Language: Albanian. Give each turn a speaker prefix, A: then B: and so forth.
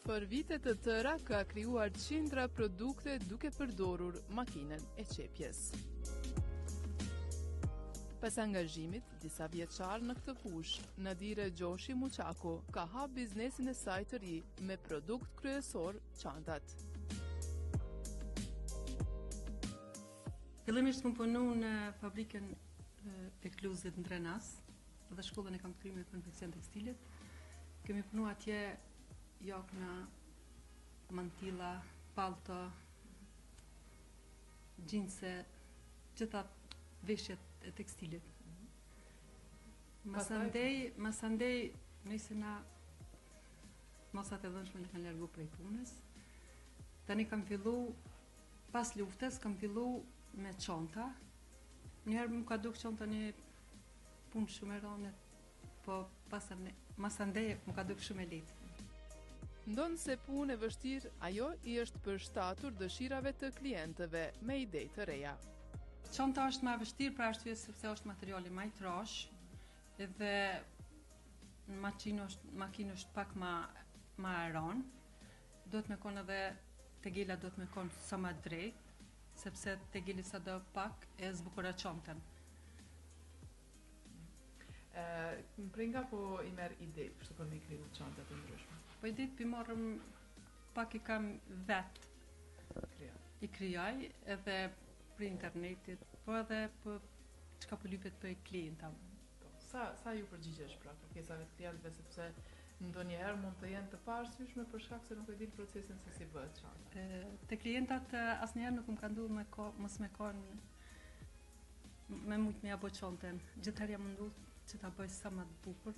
A: Për vite të tëra ka krijuar qindra produkte duke përdorur makinën e qepjes. Pas angazhimit disa vjeçar në këtë fushë, Nadire Gjoshi Muçaku ka hap biznesin e saj të ri me produkt kryesor çantat.
B: Fillimisht më punu në fabrikën e Kluzit në Drenas dhe shkollën e kam të kryme konfeksion tekstilit. Kemi punu atje jakna, mantilla, palto, gjinse, gjitha veshjet e tekstilit. Masandej, nëse na mosat e dhënshme në kanë largu prej punës. Tani kam fillu, pas luftës, kam fillu me çanta. Njëherë më ka duk çanta një punë shumë e rëndë, po masandej më ka duk shumë e lehtë.
A: Ndonë se punë e vështirë, ajo i është përshtatur dëshirave të klientëve me ide të reja.
B: Çanta është më e vështirë për arsye sepse është materiali më i trash, edhe makinë është pak më e rëndë. Duhet me kon edhe tegela duhet me kon sa më drejt, sepse tegeli sa do pak e zbukura çantën.
A: Prej nga po i merr ide kështu për me kriju çanta të ndryshme?
B: Po ide pi marrëm pak i kam vet. I krijoj edhe për internetit, po edhe për çka po lypet për klienta.
A: Sa ju përgjigjesh pra kërkesave të klientëve, sepse ndonjëherë mund të jenë të paarsyeshme për shkak se nuk e din procesin se si bëhet çanta.
B: Te klientat asnjëherë nuk më ka ndodhur mos me kanë me mujt me apo çantën. Gjithëherë jam munduar që ta bëj sa më të bukur